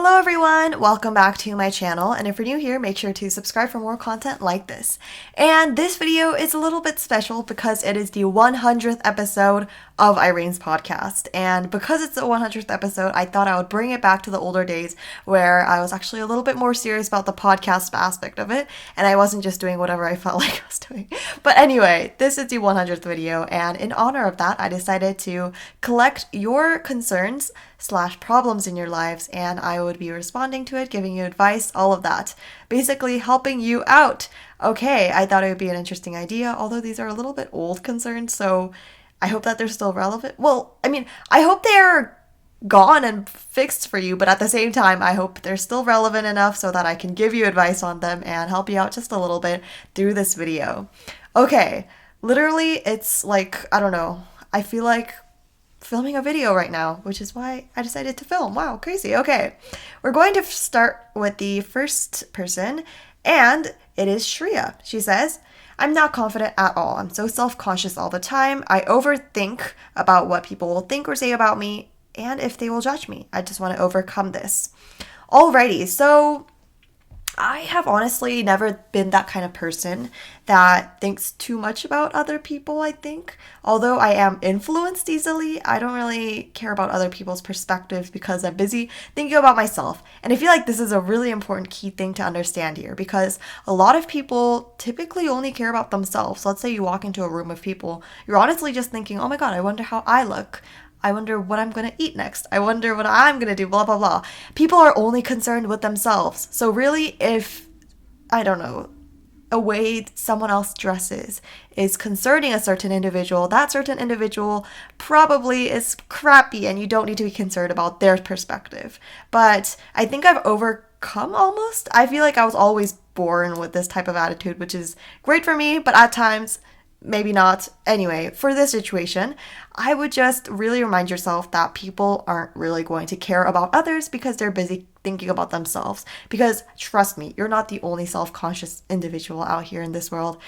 Hello everyone, welcome back to my channel, and if you're new here, make sure to subscribe for more content like this. And this video is a little bit special because it is the 100th episode of Irene's podcast, and because it's the 100th episode, I thought I would bring it back to the older days where I was actually a little bit more serious about the podcast aspect of it, and I wasn't just doing whatever I felt like I was doing. But anyway, this is the 100th video, and in honor of that, I decided to collect your concerns / problems in your lives, and I would be responding to it, giving you advice, all of that. Basically helping you out. Okay, I thought it would be an interesting idea, although these are a little bit old concerns, so I hope that they're still relevant. Well, I hope they're gone and fixed for you, but at the same time, I hope they're still relevant enough so that I can give you advice on them and help you out just a little bit through this video. Okay, literally, it's like, I don't know, I feel like filming a video right now, which is why I decided to film. Wow, crazy. Okay, we're going to start with the first person, and it is Shreya. She says, I'm not confident at all. I'm so self-conscious all the time. I overthink about what people will think or say about me and if they will judge me. I just want to overcome this. Alrighty, so I have honestly never been that kind of person that thinks too much about other people, I think. Although I am influenced easily, I don't really care about other people's perspectives because I'm busy thinking about myself. And I feel like this is a really important key thing to understand here because a lot of people typically only care about themselves. Let's say you walk into a room of people, you're honestly just thinking, oh my God, I wonder how I look. I wonder what I'm going to eat next. I wonder what I'm going to do, blah, blah, blah. People are only concerned with themselves. So really, if, I don't know, a way someone else dresses is concerning a certain individual, that certain individual probably is crappy and you don't need to be concerned about their perspective. But I think I've overcome almost. I feel like I was always born with this type of attitude, which is great for me, but at times maybe not. Anyway, for this situation, I would just really remind yourself that people aren't really going to care about others because they're busy thinking about themselves. Because trust me, you're not the only self-conscious individual out here in this world.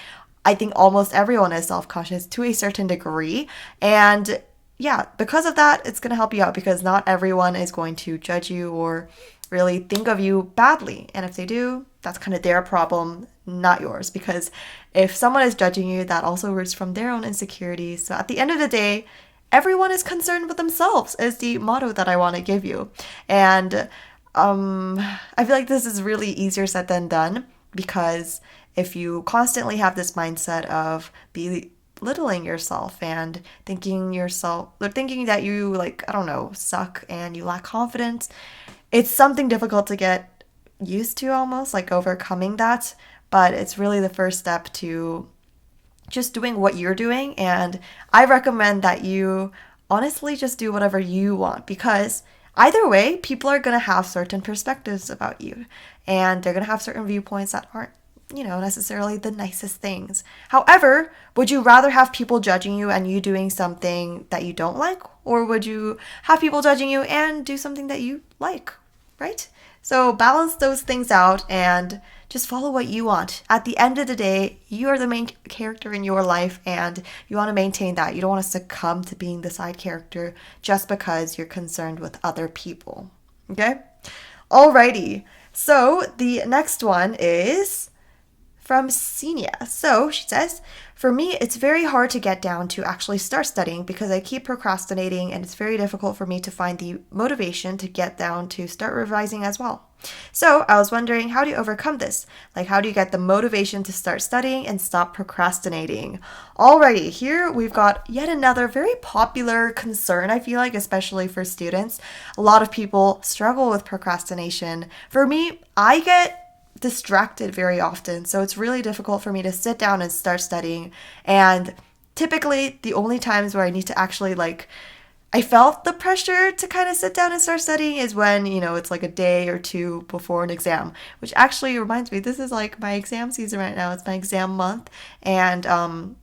I think almost everyone is self-conscious to a certain degree. And yeah, because of that, it's going to help you out because not everyone is going to judge you or really think of you badly. And if they do, that's kind of their problem, not yours. Because if someone is judging you, that also roots from their own insecurities. So at the end of the day, everyone is concerned with themselves is the motto that I want to give you. And I feel like this is really easier said than done because if you constantly have this mindset of belittling yourself and thinking that you suck and you lack confidence, it's something difficult to get used to almost, like overcoming that. But it's really the first step to just doing what you're doing. And I recommend that you honestly just do whatever you want because either way, people are going to have certain perspectives about you and they're going to have certain viewpoints that aren't, necessarily the nicest things. However, would you rather have people judging you and you doing something that you don't like? Or would you have people judging you and do something that you like, right? So balance those things out and just follow what you want. At the end of the day, you are the main character in your life and you want to maintain that. You don't want to succumb to being the side character just because you're concerned with other people. Okay? Alrighty. So the next one is from Senia. So she says, for me, it's very hard to get down to actually start studying because I keep procrastinating and it's very difficult for me to find the motivation to get down to start revising as well. So I was wondering, how do you overcome this? Like, how do you get the motivation to start studying and stop procrastinating? Alrighty, here we've got yet another very popular concern, I feel like, especially for students. A lot of people struggle with procrastination. For me, I get distracted very often, so it's really difficult for me to sit down and start studying. And typically the only times where I need to actually I felt the pressure to kind of sit down and start studying is when, it's like a day or two before an exam, which actually reminds me, this is like my exam season right now. It's my exam month. And, I'm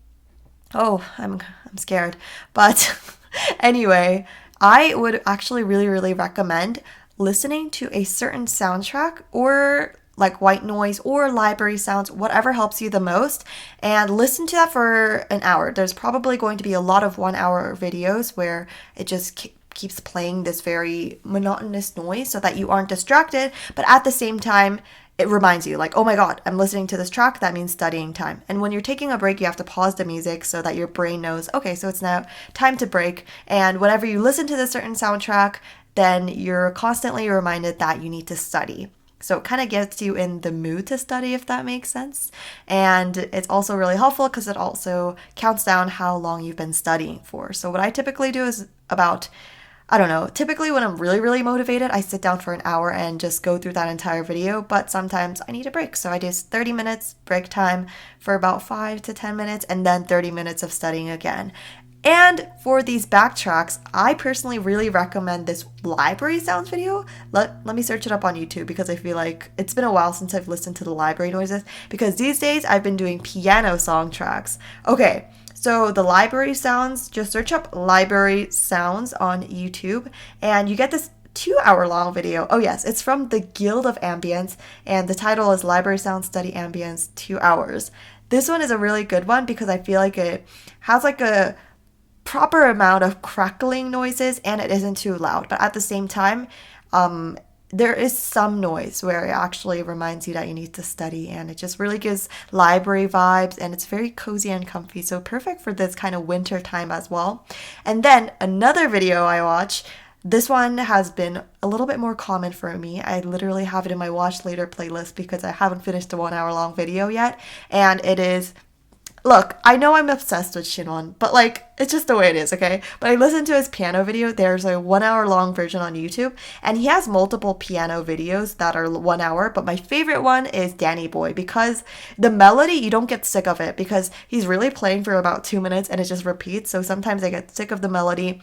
scared. But anyway, I would actually really, really recommend listening to a certain soundtrack or like white noise or library sounds, whatever helps you the most, and listen to that for an hour. There's probably going to be a lot of 1 hour videos where it just keeps playing this very monotonous noise so that you aren't distracted, but at the same time, it reminds you like, oh my God, I'm listening to this track. That means studying time. And when you're taking a break, you have to pause the music so that your brain knows, okay, so it's now time to break. And whenever you listen to this certain soundtrack, then you're constantly reminded that you need to study. So it kind of gets you in the mood to study, if that makes sense. And it's also really helpful because it also counts down how long you've been studying for. So what I typically do is about, I don't know, typically when I'm really, really motivated, I sit down for an hour and just go through that entire video, but sometimes I need a break. So I do 30 minutes break time for about 5 to 10 minutes and then 30 minutes of studying again. And for these backtracks, I personally really recommend this library sounds video. Let me search it up on YouTube because I feel like it's been a while since I've listened to the library noises, because these days I've been doing piano song tracks. Okay, so the library sounds, just search up library sounds on YouTube and you get this 2-hour long video. Oh yes, it's from the Guild of Ambience and the title is Library Sound Study Ambience 2 hours. This one is a really good one because I feel like it has like a proper amount of crackling noises and it isn't too loud, but at the same time there is some noise where it actually reminds you that you need to study, and it just really gives library vibes and it's very cozy and comfy, so perfect for this kind of winter time as well. And then another video I watch, this one has been a little bit more common for me. I literally have it in my watch later playlist because I haven't finished a 1 hour long video yet, and it is, look, I know I'm obsessed with Shinwon, but like, it's just the way it is, okay? But I listened to his piano video. There's a 1 hour long version on YouTube, and he has multiple piano videos that are 1 hour, but my favorite one is Danny Boy because the melody, you don't get sick of it because he's really playing for about 2 minutes and it just repeats. So sometimes I get sick of the melody,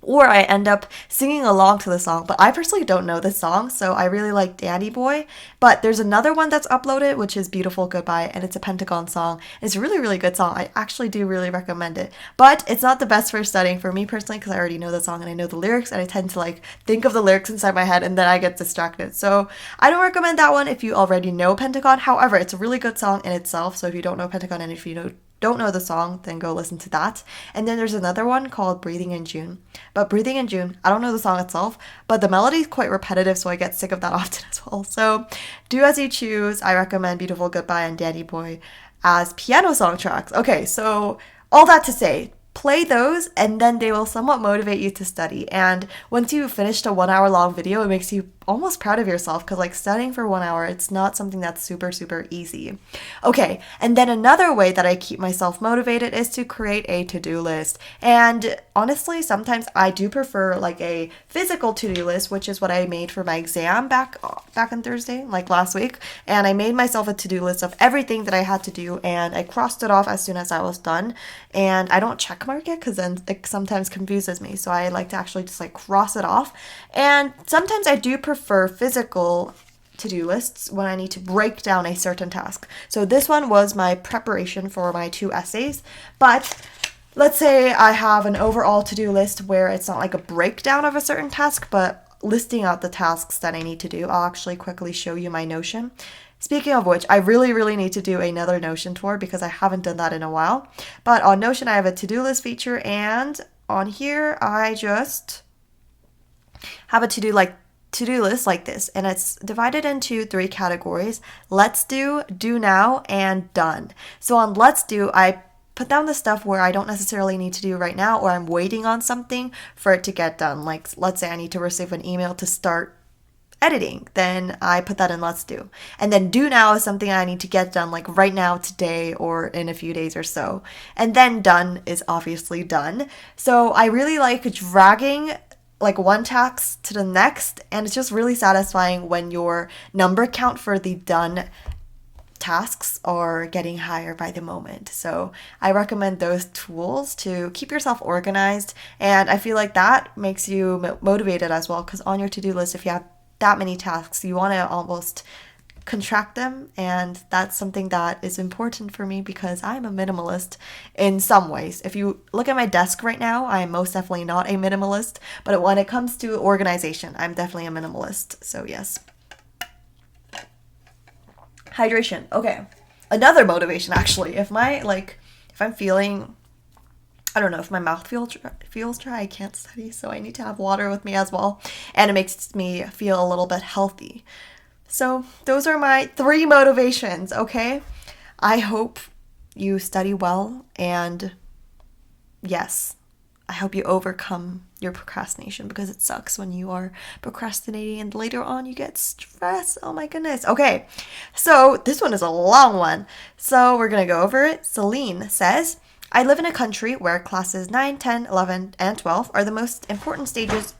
or I end up singing along to the song, but I personally don't know this song, so I really like Danny Boy. But there's another one that's uploaded, which is Beautiful Goodbye, and it's a Pentagon song. It's a really, really good song. I actually do really recommend it, but it's not the best for studying for me personally because I already know the song and I know the lyrics, and I tend to like think of the lyrics inside my head and then I get distracted. So I don't recommend that one if you already know Pentagon. However, it's a really good song in itself, so if you don't know Pentagon and if you don't know the song, then go listen to that. And then there's another one called Breathing in June. But Breathing in June, I don't know the song itself, but the melody is quite repetitive, so I get sick of that often as well. So do as you choose. I recommend Beautiful Goodbye and Danny Boy as piano song tracks. Okay, so all that to say, play those and then they will somewhat motivate you to study. And once you finished a 1 hour long video, it makes you almost proud of yourself because like studying for 1 hour, it's not something that's super, super easy. Okay, and then another way that I keep myself motivated is to create a to-do list. And honestly, sometimes I do prefer like a physical to-do list, which is what I made for my exam back on Thursday, like last week. And I made myself a to-do list of everything that I had to do and I crossed it off as soon as I was done. And I don't check mark it because then it sometimes confuses me. So I like to actually just like cross it off. And sometimes I do prefer physical to-do lists when I need to break down a certain task. So this one was my preparation for my 2 essays, but let's say I have an overall to-do list where it's not like a breakdown of a certain task, but listing out the tasks that I need to do. I'll actually quickly show you my Notion. Speaking of which, I really, really need to do another Notion tour because I haven't done that in a while. But on Notion, I have a to-do list feature, and on here, I just have a to-do list like this, and it's divided into 3 categories: let's do now, and done. So on let's do, I put down the stuff where I don't necessarily need to do right now, or I'm waiting on something for it to get done. Like let's say I need to receive an email to start editing, then I put that in let's do. And then do now is something I need to get done like right now, today, or in a few days or so. And then done is obviously done. So I really like dragging like one task to the next, and it's just really satisfying when your number count for the done tasks are getting higher by the moment. So I recommend those tools to keep yourself organized, and I feel like that makes you motivated as well, because on your to-do list, if you have that many tasks, you want to almost contract them, and that's something that is important for me because I'm a minimalist in some ways. If you look at my desk right now, I am most definitely not a minimalist, but when it comes to organization, I'm definitely a minimalist. So yes. Hydration. Okay. Another motivation actually. If I'm feeling I don't know if my mouth feels dry. I can't study, so I need to have water with me as well. And it makes me feel a little bit healthy. So those are my 3 motivations, okay? I hope you study well, and yes, I hope you overcome your procrastination, because it sucks when you are procrastinating and later on you get stressed. Oh my goodness. Okay, so this one is a long one. So we're going to go over it. Celine says, I live in a country where classes 9, 10, 11, and 12 are the most important stages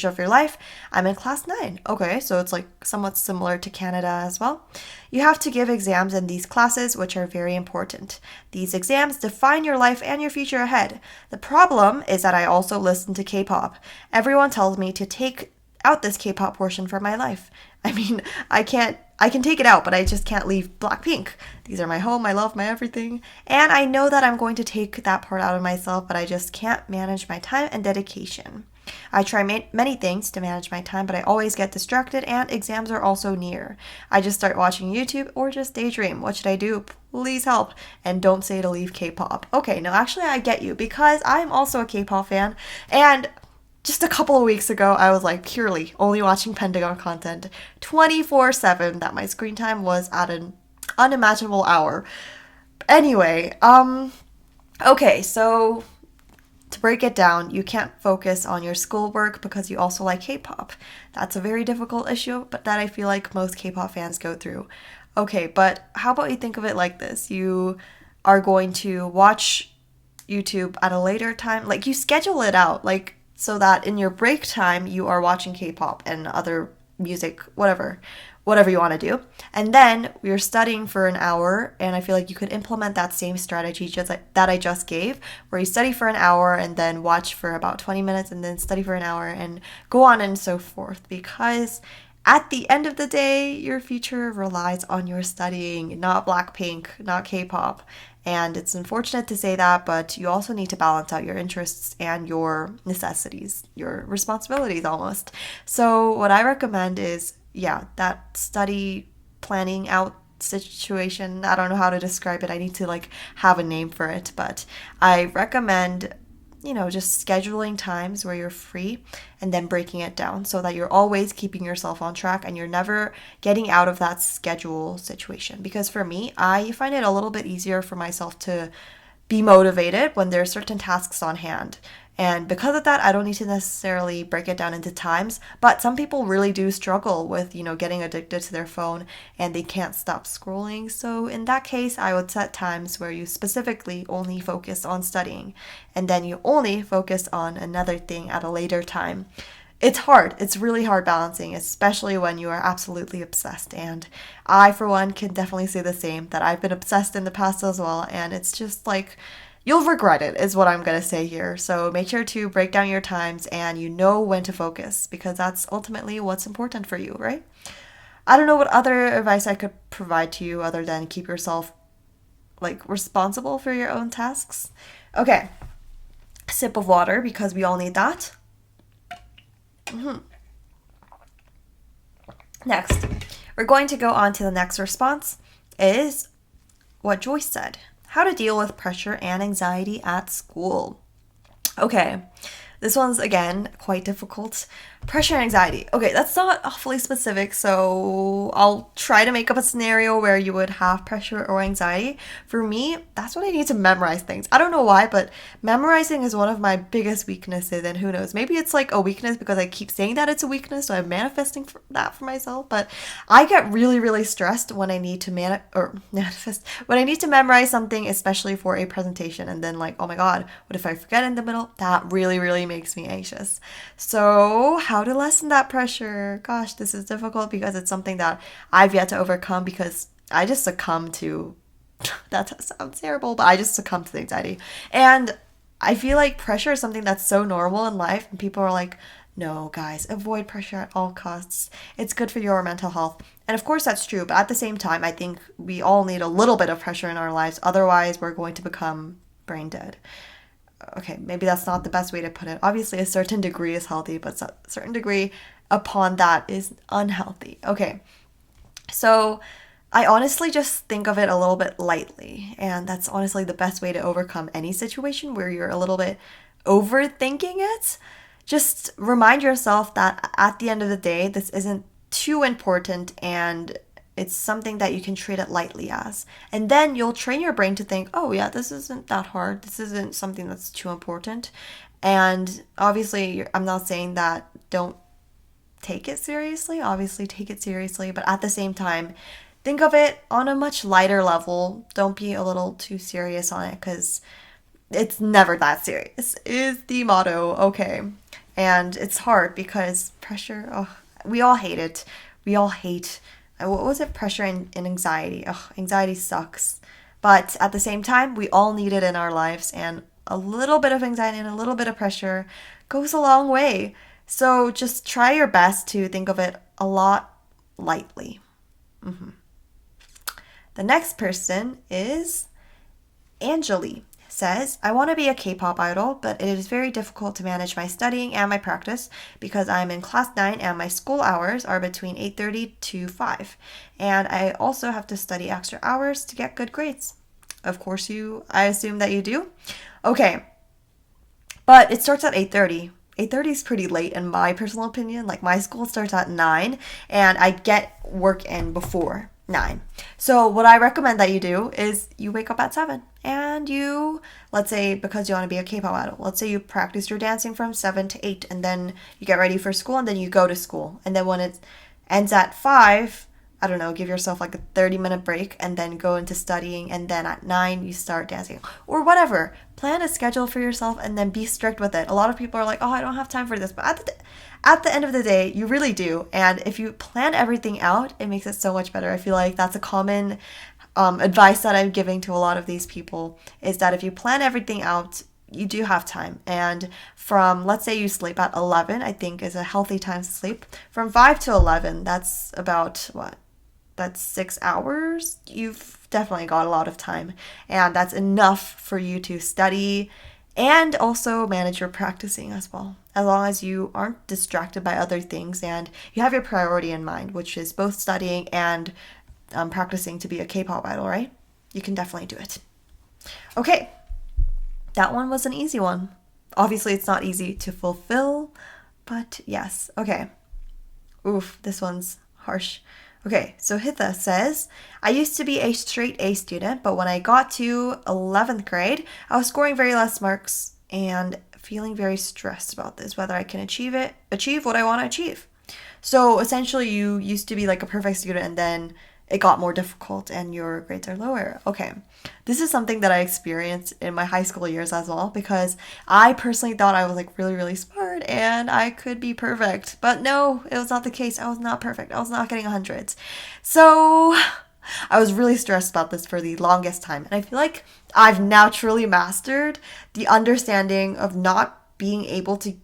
of your life. I'm in class 9. Okay, so it's like somewhat similar to Canada as well. You have to give exams in these classes, which are very important. These exams define your life and your future ahead. The problem is that I also listen to K-pop. Everyone tells me to take out this K-pop portion from my life. I mean, I can take it out, but I just can't leave Blackpink. These are my home, my love, my everything. And I know that I'm going to take that part out of myself, but I just can't manage my time and dedication. I try many things to manage my time, but I always get distracted, and exams are also near. I just start watching YouTube or just daydream. What should I do? Please help. And don't say to leave K-pop. Okay, no, actually I get you, because I'm also a K-pop fan, and just a couple of weeks ago, I was like purely only watching Pentagon content 24/7, that my screen time was at an unimaginable hour. Anyway, okay, so to break it down, you can't focus on your schoolwork because you also like K-pop. That's a very difficult issue, but that I feel like most K-pop fans go through. Okay, but how about you think of it like this? You are going to watch YouTube at a later time. Like, you schedule it out, like, so that in your break time, you are watching K-pop and other music, whatever you want to do. And then you're studying for an hour, and I feel like you could implement that same strategy that I just gave, where you study for an hour and then watch for about 20 minutes and then study for an hour and go on and so forth. Because at the end of the day, your future relies on your studying, not Blackpink, not K-pop. And it's unfortunate to say that, but you also need to balance out your interests and your necessities, your responsibilities almost. So what I recommend is, yeah, that study planning out situation. I don't know how to describe it. I need to like have a name for it, but I recommend, just scheduling times where you're free and then breaking it down so that you're always keeping yourself on track and you're never getting out of that schedule situation. Because for me, I find it a little bit easier for myself to be motivated when there are certain tasks on hand. And because of that, I don't need to necessarily break it down into times, but some people really do struggle with, getting addicted to their phone and they can't stop scrolling. So in that case, I would set times where you specifically only focus on studying and then you only focus on another thing at a later time. It's hard. It's really hard balancing, especially when you are absolutely obsessed. And I, for one, can definitely say the same, that I've been obsessed in the past as well. And it's just like, you'll regret it, is what I'm going to say here. So make sure to break down your times and you know when to focus, because that's ultimately what's important for you, right? I don't know what other advice I could provide to you other than keep yourself responsible for your own tasks. Okay, sip of water, because we all need that. Next, we're going to go on to the next response, is what Joyce said. How to deal with pressure and anxiety at school. Okay, this one's, again, quite difficult. Pressure and anxiety. Okay, that's not awfully specific, so I'll try to make up a scenario where you would have pressure or anxiety. For me, that's when I need to memorize things. I don't know why, but memorizing is one of my biggest weaknesses, and who knows, maybe it's like a weakness because I keep saying that it's a weakness, so I'm manifesting that for myself, but I get really, really stressed when I need to when I need to memorize something, especially for a presentation, and then oh my god, what if I forget in the middle? That really, really makes me anxious. So how to lessen that pressure? Gosh, this is difficult because it's something that I've yet to overcome, because I just succumb to, that sounds terrible, but I just succumb to the anxiety. And I feel like pressure is something that's so normal in life, and people are like, no, guys, avoid pressure at all costs. It's good for your mental health. And of course that's true, but at the same time, I think we all need a little bit of pressure in our lives. Otherwise, we're going to become brain dead. Okay, maybe that's not the best way to put it. Obviously, a certain degree is healthy, but a certain degree upon that is unhealthy. Okay, so I honestly just think of it a little bit lightly. And that's honestly the best way to overcome any situation where you're a little bit overthinking it. Just remind yourself that at the end of the day, this isn't too important and it's something that you can treat it lightly as. And then you'll train your brain to think, oh, yeah, this isn't that hard. This isn't something that's too important. And obviously, I'm not saying that don't take it seriously. Obviously, take it seriously. But at the same time, think of it on a much lighter level. Don't be a little too serious on it because it's never that serious, is the motto. Okay. And it's hard because pressure, oh, we all hate it. We all hate, what was it? Pressure and anxiety. Oh, anxiety sucks. But at the same time, we all need it in our lives. And a little bit of anxiety and a little bit of pressure goes a long way. So just try your best to think of it a lot lightly. The next person is Angeli. Says, I want to be a K-pop idol, but it is very difficult to manage my studying and my practice because I'm in class 9 and my school hours are between 8:30 to 5. And I also have to study extra hours to get good grades. Of course I assume that you do. Okay, but it starts at 8:30. 8:30 is pretty late in my personal opinion. Like my school starts at 9 and I get work in before 9. So what I recommend that you do is you wake up at 7 and you, let's say because you want to be a K-pop idol, let's say you practice your dancing from 7 to 8 and then you get ready for school and then you go to school. And then when it ends at 5, I don't know, give yourself like a 30-minute break and then go into studying and then at 9 you start dancing or whatever. Plan a schedule for yourself and then be strict with it. A lot of people are like, oh, I don't have time for this. But at the end of the day, you really do. And if you plan everything out, it makes it so much better. I feel like that's a common advice that I'm giving to a lot of these people is that if you plan everything out, you do have time. And from, let's say you sleep at 11, I think is a healthy time to sleep. From 5 to 11, that's about what? That's 6 hours. You've definitely got a lot of time. And that's enough for you to study and also manage your practicing as well. As long as you aren't distracted by other things and you have your priority in mind, which is both studying and practicing to be a K-pop idol, right? You can definitely do it. Okay, that one was an easy one. Obviously, it's not easy to fulfill, but yes. Okay. Oof, this one's harsh. Okay, so Hitha says, I used to be a straight A student, but when I got to 11th grade, I was scoring very less marks and feeling very stressed about this, whether I can achieve what I want to achieve. So essentially, you used to be like a perfect student and then it got more difficult and your grades are lower. Okay, this is something that I experienced in my high school years as well because I personally thought I was like really, really smart and I could be perfect. But no, it was not the case. I was not perfect. I was not getting hundreds. So I was really stressed about this for the longest time. And I feel like I've now truly mastered the understanding of not being able to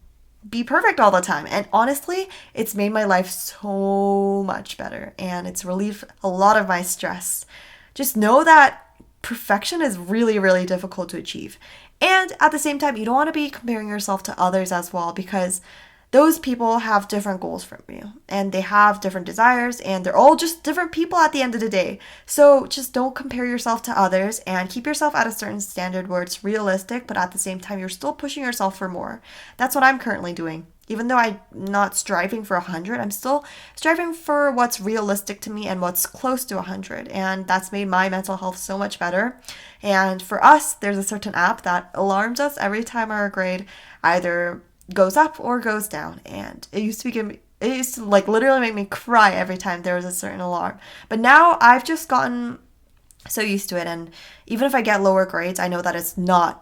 be perfect all the time. And honestly, it's made my life so much better and it's relieved a lot of my stress. Just know that perfection is really, really difficult to achieve. And at the same time, you don't want to be comparing yourself to others as well because those people have different goals from you and they have different desires and they're all just different people at the end of the day. So just don't compare yourself to others and keep yourself at a certain standard where it's realistic, but at the same time, you're still pushing yourself for more. That's what I'm currently doing. Even though I'm not striving for 100, I'm still striving for what's realistic to me and what's close to 100. And that's made my mental health so much better. And for us, there's a certain app that alarms us every time our grade either goes up or goes down. And it used to like literally make me cry every time there was a certain alarm. But now I've just gotten so used to it. And even if I get lower grades, I know that it's not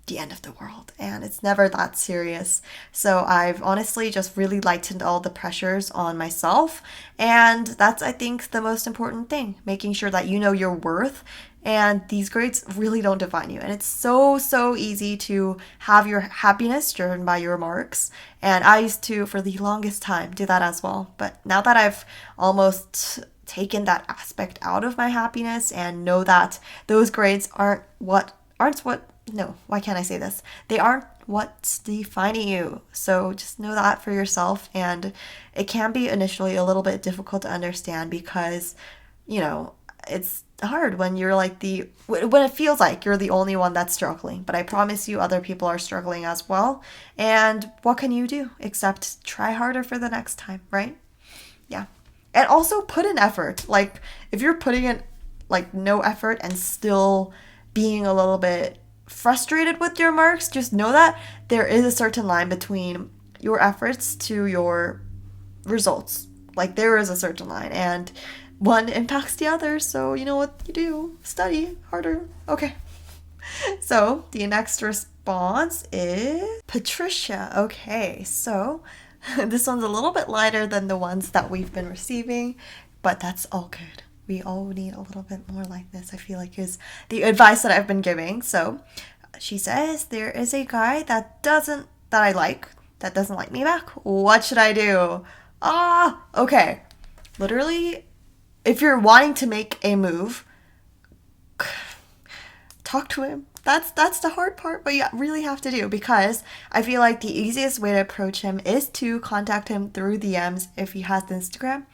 the end of the world and it's never that serious. So I've honestly just really lightened all the pressures on myself. And that's, I think, the most important thing, making sure that you know your worth and these grades really don't define you. And it's so, so easy to have your happiness driven by your marks. And I used to, for the longest time, do that as well. But now that I've almost taken that aspect out of my happiness and know that those grades no, why can't I say this? They aren't what's defining you. So just know that for yourself. And it can be initially a little bit difficult to understand because you know, it's hard when you're like when it feels like you're the only one that's struggling. But I promise you, other people are struggling as well. And what can you do except try harder for the next time, right? Yeah. And also put in effort. Like, if you're putting in like no effort and still being a little bit frustrated with your marks, just know that there is a certain line between your efforts to your results. Like, there is a certain line, and one impacts the other. So you know what you do: study harder. Okay. So the next response is Patricia. Okay, so this one's a little bit lighter than the ones that we've been receiving, but that's all good. We all need a little bit more like this, I feel like, is the advice that I've been giving. So she says, there is a guy that I like, that doesn't like me back. What should I do? Okay. Literally, if you're wanting to make a move, talk to him. That's the hard part, but you really have to do, because I feel like the easiest way to approach him is to contact him through DMs if he has Instagram.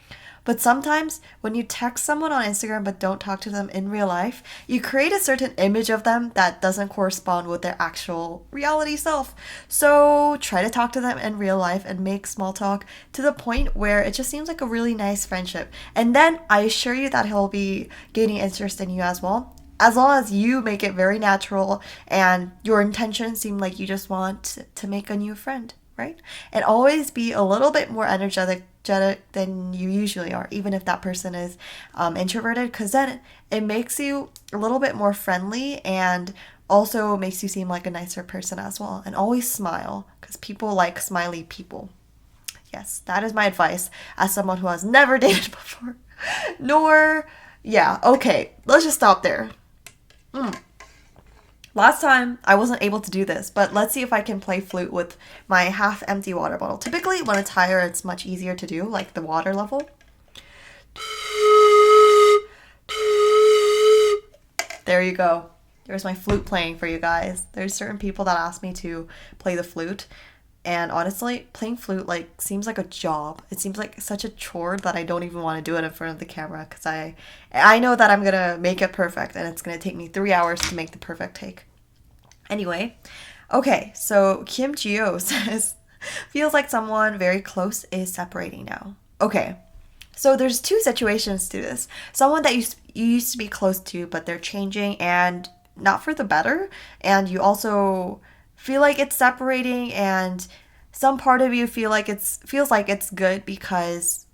But sometimes when you text someone on Instagram but don't talk to them in real life, you create a certain image of them that doesn't correspond with their actual reality self. So try to talk to them in real life and make small talk to the point where it just seems like a really nice friendship. And then I assure you that he'll be gaining interest in you as well, as long as you make it very natural and your intentions seem like you just want to make a new friend, right? And always be a little bit more energetic than you usually are, even if that person is introverted, because then it makes you a little bit more friendly and also makes you seem like a nicer person as well. And always smile, because people like smiley people. Yes, that is my advice as someone who has never dated before. Yeah, okay, let's just stop there. Last time, I wasn't able to do this, but let's see if I can play flute with my half-empty water bottle. Typically, when it's higher, it's much easier to do, like the water level. There you go. There's my flute playing for you guys. There's certain people that ask me to play the flute, and honestly, playing flute seems like a job. It seems like such a chore that I don't even want to do it in front of the camera, because I know that I'm gonna make it perfect, and it's gonna take me 3 hours to make the perfect take. Anyway, okay, so Kim Gio says, feels like someone very close is separating now. Okay, so there's two situations to this. Someone that you used to be close to, but they're changing and not for the better, and you also feel like it's separating, and some part of you feels like it's good because,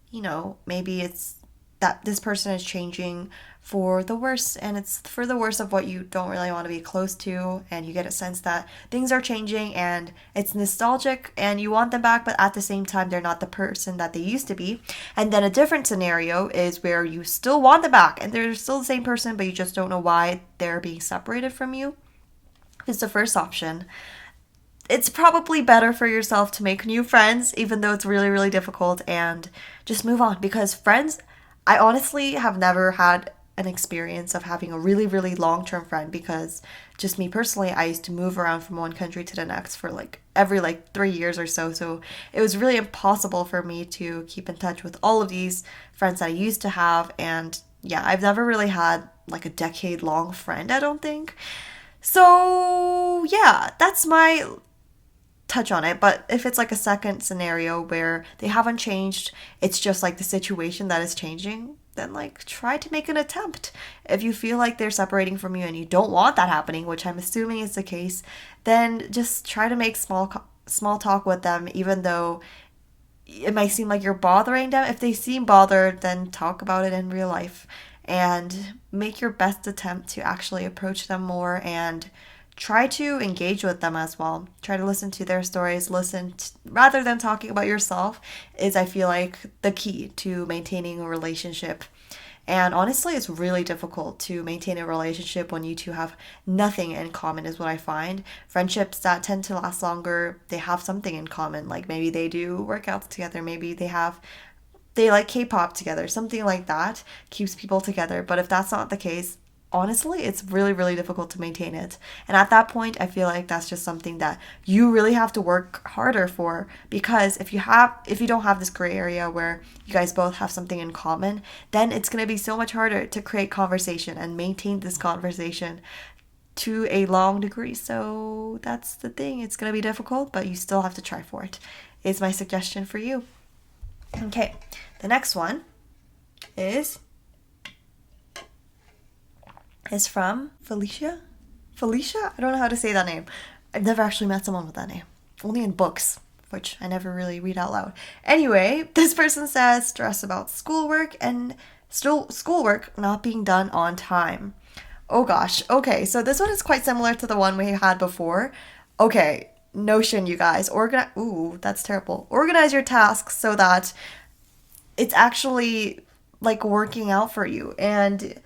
maybe it's that this person is changing for the worse, and it's for the worse of what you don't really want to be close to, and you get a sense that things are changing and it's nostalgic and you want them back, but at the same time they're not the person that they used to be. And then a different scenario is where you still want them back and they're still the same person, but you just don't know why they're being separated from you. It's the first option. It's probably better for yourself to make new friends, even though it's really, really difficult, and just move on, because friends, I honestly have never had an experience of having a really, really long-term friend, because just me personally, I used to move around from one country to the next for every 3 years or so it was really impossible for me to keep in touch with all of these friends that I used to have. And yeah, I've never really had a decade-long friend, I don't think. So yeah, that's my touch on it. But if it's a second scenario where they haven't changed, it's just the situation that is changing, then try to make an attempt. If you feel like they're separating from you and you don't want that happening, which I'm assuming is the case, then just try to make small talk with them, even though it might seem like you're bothering them. If they seem bothered, then talk about it in real life and make your best attempt to actually approach them more and try to engage with them as well. Try to listen to their stories. Rather than talking about yourself is, I feel like, the key to maintaining a relationship. And honestly, it's really difficult to maintain a relationship when you two have nothing in common, is what I find. Friendships that tend to last longer, they have something in common. Maybe they do workouts together. Maybe they like K-pop together. Something like that keeps people together. But if that's not the case, honestly, it's really, really difficult to maintain it. And at that point, I feel like that's just something that you really have to work harder for, because if you don't have this gray area where you guys both have something in common, then it's going to be so much harder to create conversation and maintain this conversation to a long degree. So that's the thing. It's going to be difficult, but you still have to try for it, is my suggestion for you. Okay, the next one is from Felicia. I don't know how to say that name. I've never actually met someone with that name. Only in books, which I never really read out loud. Anyway, this person says stress about schoolwork and schoolwork not being done on time. Oh gosh. Okay, so this one is quite similar to the one we had before. Okay, Notion, you guys. Ooh, that's terrible. Organize your tasks so that it's actually like working out for you. And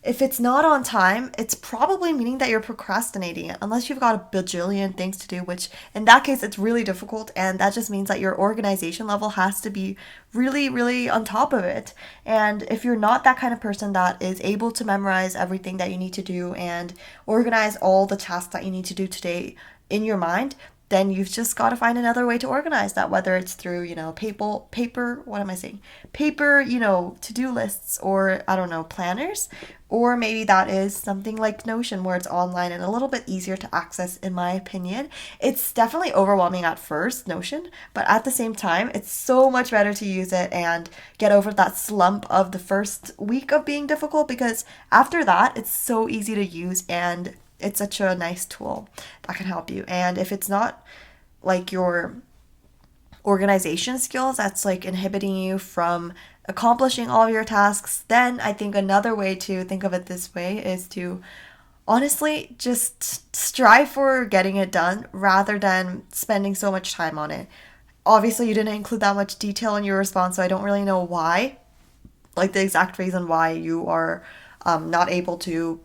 if it's not on time, it's probably meaning that you're procrastinating it, unless you've got a bajillion things to do, which in that case, it's really difficult. And that just means that your organization level has to be really, really on top of it. And if you're not that kind of person that is able to memorize everything that you need to do and organize all the tasks that you need to do today in your mind, then you've just got to find another way to organize that, whether it's through, paper, what am I saying? Paper, to-do lists, or I don't know, planners, or maybe that is something like Notion where it's online and a little bit easier to access, in my opinion. It's definitely overwhelming at first, Notion, but at the same time, it's so much better to use it and get over that slump of the first week of being difficult, because after that, it's so easy to use and it's such a nice tool that can help you. And if it's not like your organization skills that's like inhibiting you from accomplishing all of your tasks, then I think another way to think of it this way is to honestly just strive for getting it done rather than spending so much time on it. Obviously, you didn't include that much detail in your response, so I don't really know why, like the exact reason why you are not able to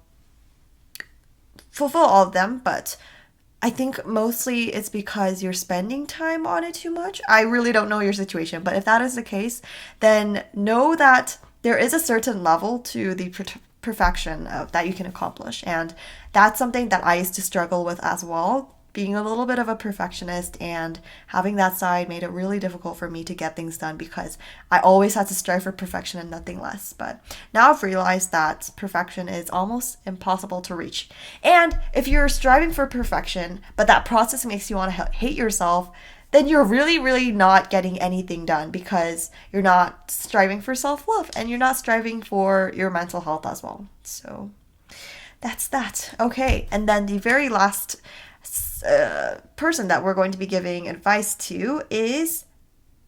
fulfill all of them, but I think mostly it's because you're spending time on it too much. I really don't know your situation, but if that is the case, then know that there is a certain level to the perfection that you can accomplish. And that's something that I used to struggle with as well. Being a little bit of a perfectionist and having that side made it really difficult for me to get things done, because I always had to strive for perfection and nothing less. But now I've realized that perfection is almost impossible to reach. And if you're striving for perfection, but that process makes you want to hate yourself, then you're really, really not getting anything done, because you're not striving for self-love and you're not striving for your mental health as well. So that's that. Okay, and then the very last person that we're going to be giving advice to is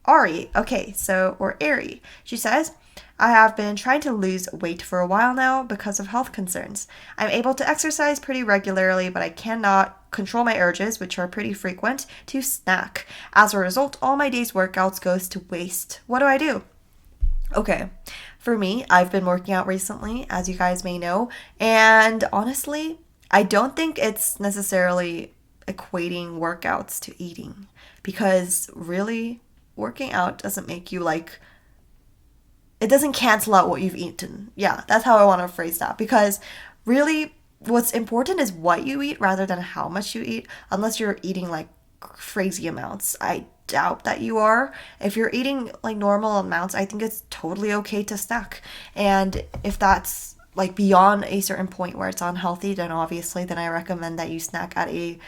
Ari. Okay, or Ari. She says, I have been trying to lose weight for a while now because of health concerns. I'm able to exercise pretty regularly, but I cannot control my urges, which are pretty frequent, to snack. As a result, all my day's workouts goes to waste. What do I do? Okay, for me, I've been working out recently, as you guys may know, and honestly, I don't think it's necessarily equating workouts to eating, because really working out doesn't make you it doesn't cancel out what you've eaten. Yeah, that's how I want to phrase that, because really what's important is what you eat rather than how much you eat, unless you're eating like crazy amounts. I doubt that you are. If you're eating like normal amounts, I think it's totally okay to snack. And if that's like beyond a certain point where it's unhealthy, then I recommend that you snack at a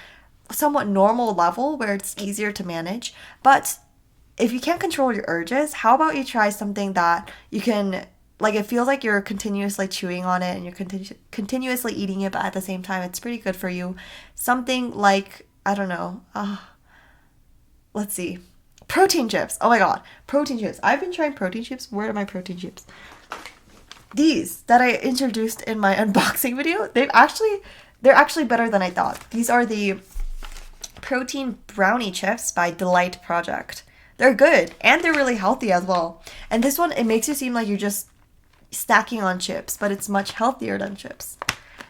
somewhat normal level where it's easier to manage. But if you can't control your urges, how about you try something that you can, it feels like you're continuously chewing on it and you're continuously eating it, but at the same time, it's pretty good for you. Something like, I don't know, let's see, protein chips. Oh my God, protein chips. I've been trying protein chips. Where are my protein chips? These that I introduced in my unboxing video, they're actually better than I thought. These are the protein brownie chips by Delight Project. They're good and they're really healthy as well. And this one, it makes you seem like you're just snacking on chips, but it's much healthier than chips.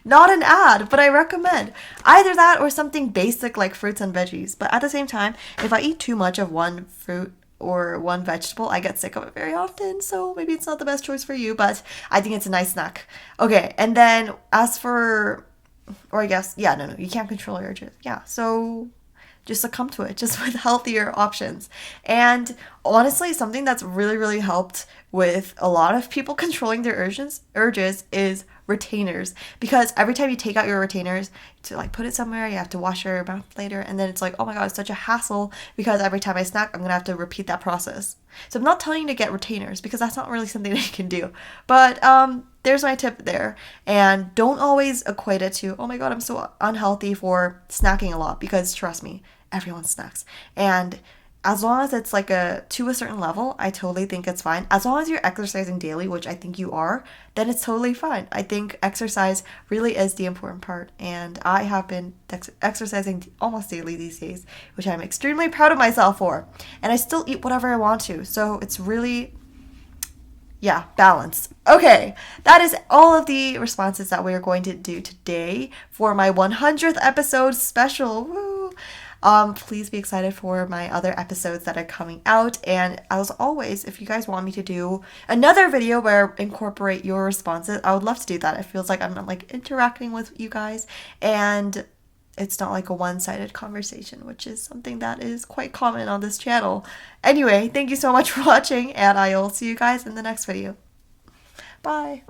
Not an ad, but I recommend either that or something basic like fruits and veggies. But at the same time, if I eat too much of one fruit or one vegetable. I get sick of it very often, so maybe it's not the best choice for you, but I think it's a nice snack. Okay, and then as for, or I guess, yeah, no, you can't control your urges. Yeah, so just succumb to it, just with healthier options. And honestly, something that's really, really helped with a lot of people controlling their urges is retainers. Because every time you take out your retainers to like put it somewhere, you have to wash your mouth later, and then it's like, oh my god, it's such a hassle because every time I snack, I'm gonna have to repeat that process. So I'm not telling you to get retainers because that's not really something that you can do. But there's my tip there. And don't always equate it to, oh my god, I'm so unhealthy for snacking a lot, because trust me, everyone snacks. And as long as it's like to a certain level, I totally think it's fine. As long as you're exercising daily, which I think you are, then it's totally fine. I think exercise really is the important part. And I have been exercising almost daily these days, which I'm extremely proud of myself for. And I still eat whatever I want to. So it's really, yeah, balance. Okay, that is all of the responses that we are going to do today for my 100th episode special. Woo! Please be excited for my other episodes that are coming out. And as always, if you guys want me to do another video where I incorporate your responses, I would love to do that. It feels like I'm like interacting with you guys, and it's not like a one-sided conversation, which is something that is quite common on this channel. Anyway, thank you so much for watching, and I'll see you guys in the next video. Bye.